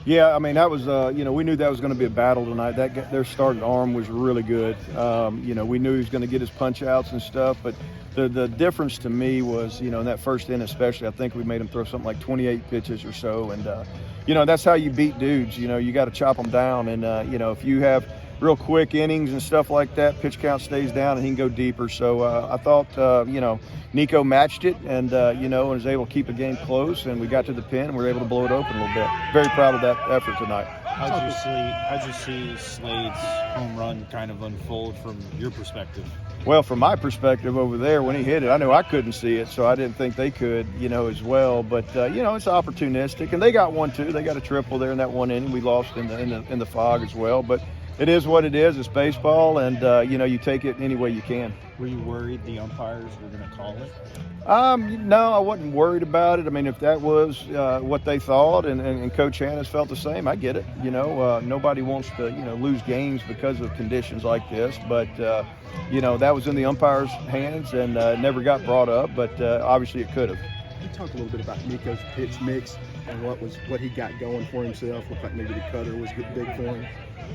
Yeah, I mean, that was, we knew that was going to be a battle tonight. Their starting arm was really good. We knew he was going to get his punch outs and stuff, but the difference to me was, in that first inning especially, I think we made him throw something like 28 pitches or so. And, that's how you beat dudes. You got to chop them down. And, if you have real quick innings and stuff like that, pitch count stays down and he can go deeper. So I thought, Niko matched it and was able to keep the game close, and we got to the pin and we were able to blow it open a little bit. Very proud of that effort tonight. How'd you see Slade's home run kind of unfold from your perspective? Well, from my perspective over there, when he hit it, I knew I couldn't see it, so I didn't think they could, as well. But it's opportunistic, and they got one too. They got a triple there in that one inning. We lost in the fog as well, but it is what it is. It's baseball, and you take it any way you can. Were you worried the umpires were going to call it? No, I wasn't worried about it. I mean, if that was what they thought, and Coach Hannes felt the same, I get it. Nobody wants to lose games because of conditions like this, but that was in the umpire's hands and never got brought up. But obviously, it could have. Can you talk a little bit about Niko's pitch mix and what he got going for himself? Looked like maybe the cutter was big for him.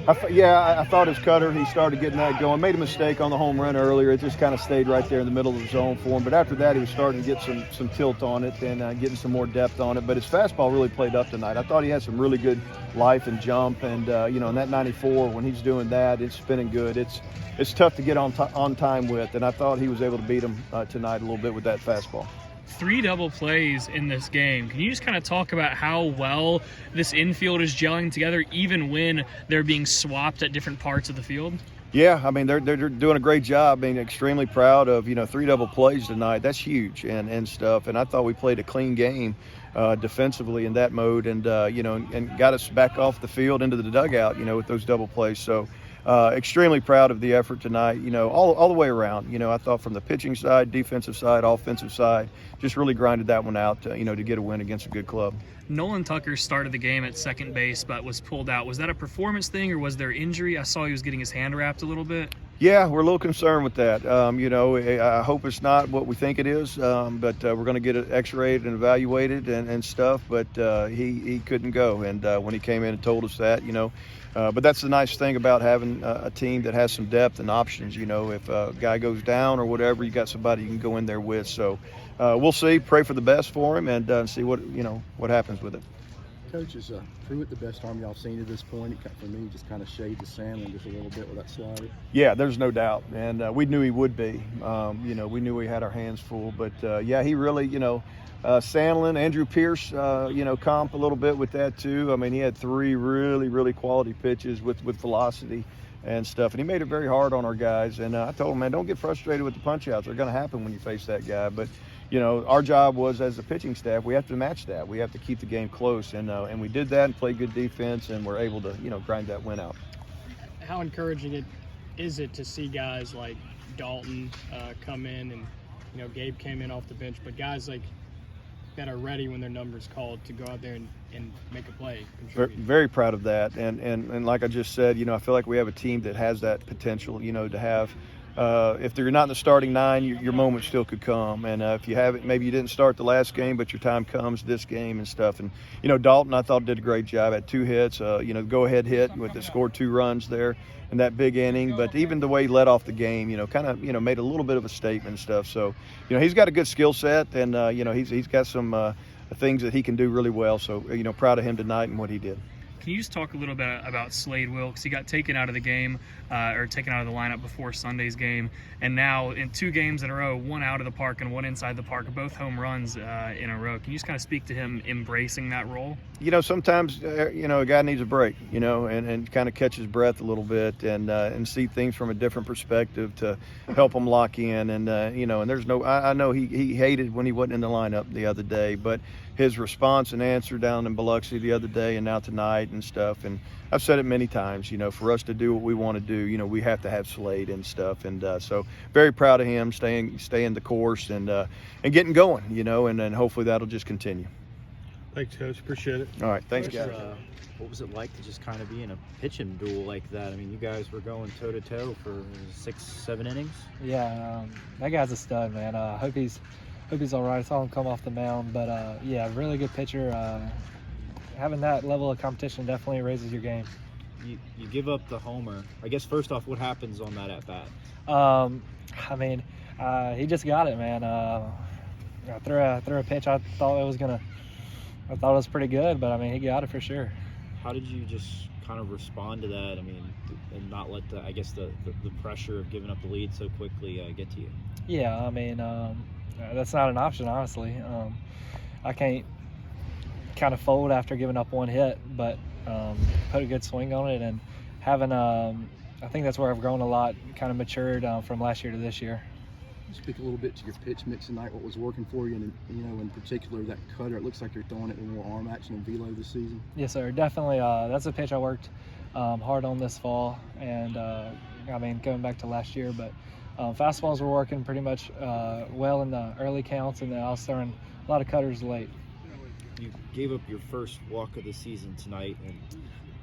I thought his cutter, he started getting that going. Made a mistake on the home run earlier. It just kind of stayed right there in the middle of the zone for him. But after that, he was starting to get some tilt on it and getting some more depth on it. But his fastball really played up tonight. I thought he had some really good life and jump. And, in that 94, when he's doing that, it's spinning good. It's tough to get on time with. And I thought he was able to beat him tonight a little bit with that fastball. 3 double plays in this game. Can you just kind of talk about how well this infield is gelling together, even when they're being swapped at different parts of the field? Yeah, I mean, they're doing a great job. Being extremely proud of, 3 double plays tonight. That's huge and stuff. And I thought we played a clean game defensively in that mode and got us back off the field into the dugout, with those double plays. So extremely proud of the effort tonight, all the way around. I thought from the pitching side, defensive side, offensive side, just really grinded that one out, to get a win against a good club. Nolan Tucker started the game at second base but was pulled out. Was that a performance thing or was there injury? I saw he was getting his hand wrapped a little bit. Yeah, we're a little concerned with that. I hope it's not what we think it is, but we're going to get it x-rayed and evaluated and stuff, but he couldn't go. And when he came in and told us that, but that's the nice thing about having a team that has some depth and options. If a guy goes down or whatever, you got somebody you can go in there with. So we'll see, pray for the best for him and see what happens with it. Coach, is Pruitt the best arm y'all seen at this point? For me, just kind of shaved the Sandlin just a little bit with that slider. Yeah, there's no doubt, and we knew he would be. We knew we had our hands full, but he really, Sandlin, Andrew Pierce, comp a little bit with that too. I mean, he had 3 really, really quality pitches with velocity and stuff, and he made it very hard on our guys. And I told him, man, don't get frustrated with the punch outs. They're going to happen when you face that guy, but. Our job was as a pitching staff, we have to match that. We have to keep the game close, and we did that and played good defense, and we're able to, grind that win out. How encouraging is it to see guys like Dalton come in and, Gabe came in off the bench, but guys like that are ready when their number's called to go out there and make a play. Very proud of that, and like I just said, I feel like we have a team that has that potential, to have. If you're not in the starting 9, your moment still could come. And if you haven't, maybe you didn't start the last game, but your time comes this game and stuff. And, Dalton, I thought did a great job. Had 2 hits, go-ahead hit with the scored 2 runs there in that big inning. But even the way he led off the game, kind of, made a little bit of a statement and stuff. So, he's got a good skill set and, he's got some things that he can do really well. So, proud of him tonight and what he did. Can you just talk a little bit about Slade Wilks? He got taken out of the game or taken out of the lineup before Sunday's game, and now in 2 games in a row, 1 out of the park and 1 inside the park, both home runs in a row. Can you just kind of speak to him embracing that role? Sometimes, a guy needs a break, and kind of catch his breath a little bit and see things from a different perspective to help him lock in. And, and there's I know he hated when he wasn't in the lineup the other day, but his response and answer down in Biloxi the other day and now tonight and stuff. And I've said it many times, for us to do what we want to do, we have to have Slade and stuff. And so very proud of him staying the course and getting going, and then hopefully that'll just continue. Thanks, Coach. Appreciate it. All right. Thanks, guys. What was it like to just kind of be in a pitching duel like that? I mean, you guys were going toe-to-toe for 6-7 innings. Yeah, that guy's a stud, man. Hope he's all right. I saw him come off the mound, but yeah, really good pitcher. having that level of competition definitely raises your game. You give up the homer. I guess first off, what happens on that at bat? I mean, he just got it, man. I threw a pitch. I thought it was pretty good, but I mean, he got it for sure. How did you just kind of respond to that? I mean, and not let the pressure of giving up the lead so quickly get to you. Yeah, I mean, that's not an option, honestly. I can't kind of fold after giving up one hit, but put a good swing on it, and having I think that's where I've grown a lot, kind of matured from last year to this year. Speak a little bit to your pitch mix tonight. What was working for you, and in particular that cutter? It looks like you're throwing it with more arm action and velo this season. Yes, sir. Definitely. That's a pitch I worked hard on this fall, and I mean, going back to last year, but fastballs were working pretty much well in the early counts, and then I was throwing a lot of cutters late. You gave up your first walk of the season tonight, and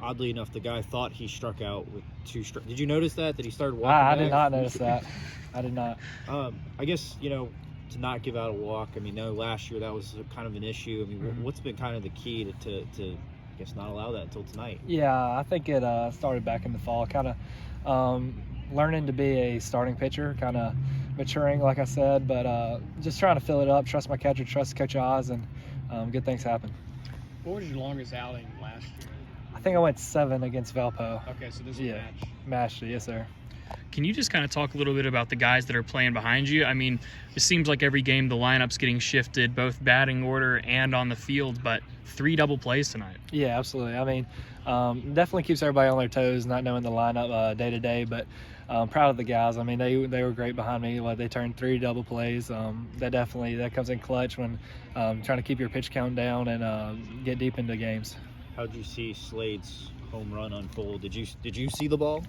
oddly enough, the guy thought he struck out with 2 strikes. Did you notice that he started walking I back? did not notice that. I did not. I guess, to not give out a walk, I mean, no, last year that was kind of an issue. I mean, what's been kind of the key to I guess, not allow that until tonight? Yeah, I think it started back in the fall, kind of learning to be a starting pitcher, kind of maturing, like I said, but just trying to fill it up, trust my catcher, trust Coach Oz, and good things happen. What was your longest outing last year? I think I went 7 against Valpo. Okay, so this is a match. Matched it, yes, sir. Can you just kind of talk a little bit about the guys that are playing behind you? I mean, it seems like every game the lineup's getting shifted, both batting order and on the field, but 3 double plays tonight. Yeah, absolutely. I mean, definitely keeps everybody on their toes, not knowing the lineup day to day, but proud of the guys. I mean, they were great behind me. They turned 3 double plays. That comes in clutch when trying to keep your pitch count down and get deep into games. How did you see Slade's home run unfold? Did you see the ball?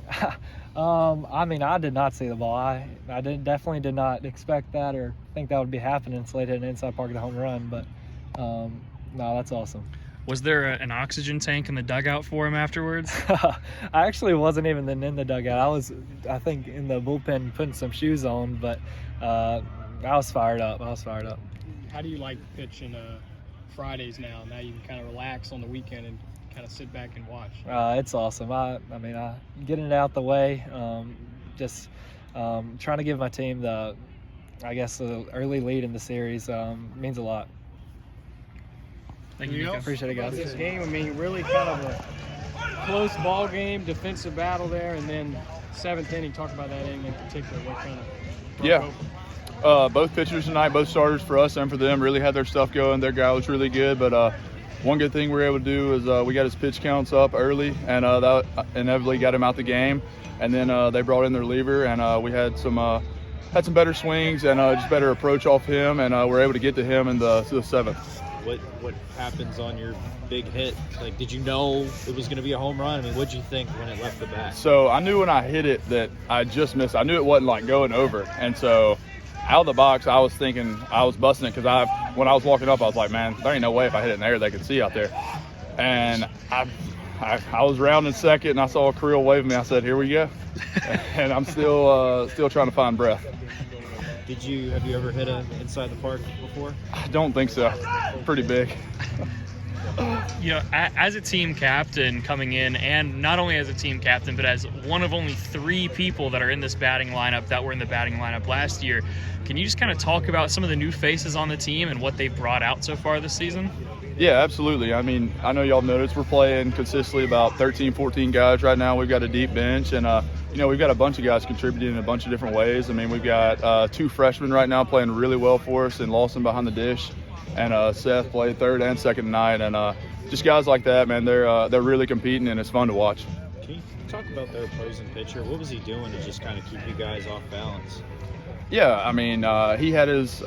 I mean, I did not see the ball. I definitely did not expect that or think that would be happening. Slade hit an inside park at a home run, but no, that's awesome. Was there an oxygen tank in the dugout for him afterwards? I actually wasn't even in the dugout. I was, I think, in the bullpen putting some shoes on, but I was fired up. How do you like pitching Fridays now? Now you can kind of relax on the weekend and kind of sit back and watch. It's awesome. I mean, getting it out the way, just trying to give my team the early lead in the series means a lot. Thank you, Niko. Appreciate it, guys. This game, I mean, really kind of a close ball game, defensive battle there, and then 7th inning. Talk about that inning in particular. What kind of Yeah. Both pitchers tonight, both starters for us and for them, really had their stuff going. Their guy was really good, but one good thing we were able to do is we got his pitch counts up early, and that inevitably got him out the game. And then they brought in their reliever, and we had some better swings and just better approach off him, and we're able to get to him in the 7th. What happens on your big hit? Like, did you know it was going to be a home run? I mean, what'd you think when it left the bat? So I knew when I hit it that I just missed. I knew it wasn't like going over, and so out of the box, I was thinking I was busting it because when I was walking up, I was like, man, there ain't no way if I hit it in the air they could see out there. And I was rounding second, and I saw a Creel wave me. I said, here we go. And I'm still trying to find breath. Have you ever hit a inside the park before? I don't think so. Pretty big. As a team captain coming in, and not only as a team captain, but as one of only 3 people that are in this batting lineup that were in the batting lineup last year, can you just kind of talk about some of the new faces on the team and what they've brought out so far this season? Yeah, absolutely. I mean, I know y'all noticed we're playing consistently about 13, 14 guys right now. We've got a deep bench, and we've got a bunch of guys contributing in a bunch of different ways. I mean, we've got 2 freshmen right now playing really well for us, and Lawson behind the dish, and Seth played 3rd and 2nd tonight, and just guys like that, man. They're really competing, and it's fun to watch. Can you talk about their opposing pitcher? What was he doing to just kind of keep you guys off balance? Yeah, I mean, he had his,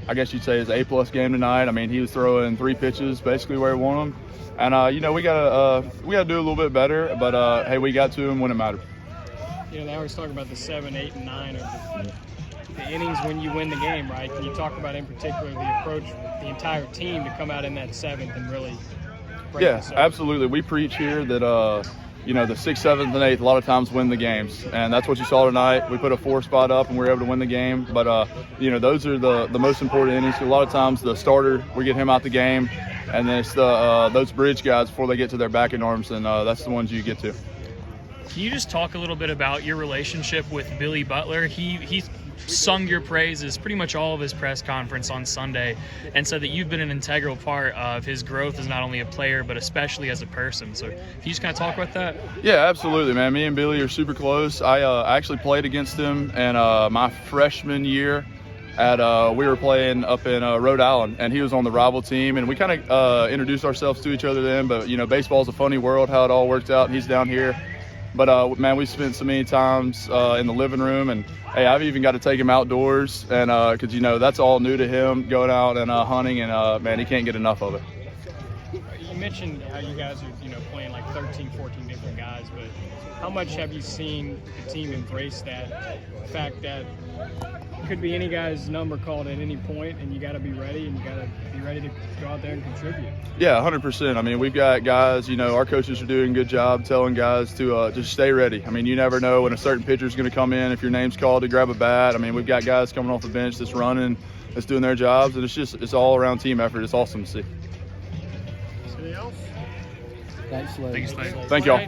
I guess you'd say, his A+ game tonight. I mean, he was throwing 3 pitches basically where he wanted them, and we gotta do a little bit better. But hey, we got to him when it mattered. They always talk about the 7, 8, and 9 are the innings when you win the game, right? Can you talk about in particular the approach the entire team to come out in that 7th and really break Yeah, this up? absolutely. We preach here that the 6th, 7th, and 8th a lot of times win the games, and that's what you saw tonight. We put a 4 spot up and we were able to win the game. But those are the most important innings. A lot of times the starter, we get him out the game, and then it's those bridge guys before they get to their backing arms, and that's the ones you get to. Can you just talk a little bit about your relationship with Billy Butler? He sung your praises pretty much all of his press conference on Sunday and said that you've been an integral part of his growth as not only a player but especially as a person. So can you just kind of talk about that? Yeah, absolutely, man. Me and Billy are super close. I actually played against him in my freshman year we were playing up in Rhode Island, and he was on the rival team, and we kind of introduced ourselves to each other then. But baseball's a funny world, how it all worked out, and he's down here. But man, we spent so many times in the living room, and hey, I've even got to take him outdoors, and because that's all new to him, going out and hunting, and man, he can't get enough of it. You mentioned how you guys are playing like 13, 14 different guys, but how much have you seen the team embrace that fact that could be any guy's number called at any point, and you got to be ready, and you got to be ready to go out there and contribute? Yeah, 100%. I mean, we've got guys, our coaches are doing a good job telling guys to just stay ready. I mean, you never know when a certain pitcher is going to come in, if your name's called to grab a bat. I mean, we've got guys coming off the bench that's running, that's doing their jobs, and it's all around team effort. It's awesome to see. Anything else? Thanks, Slade. Thanks, Slade. Thank y'all.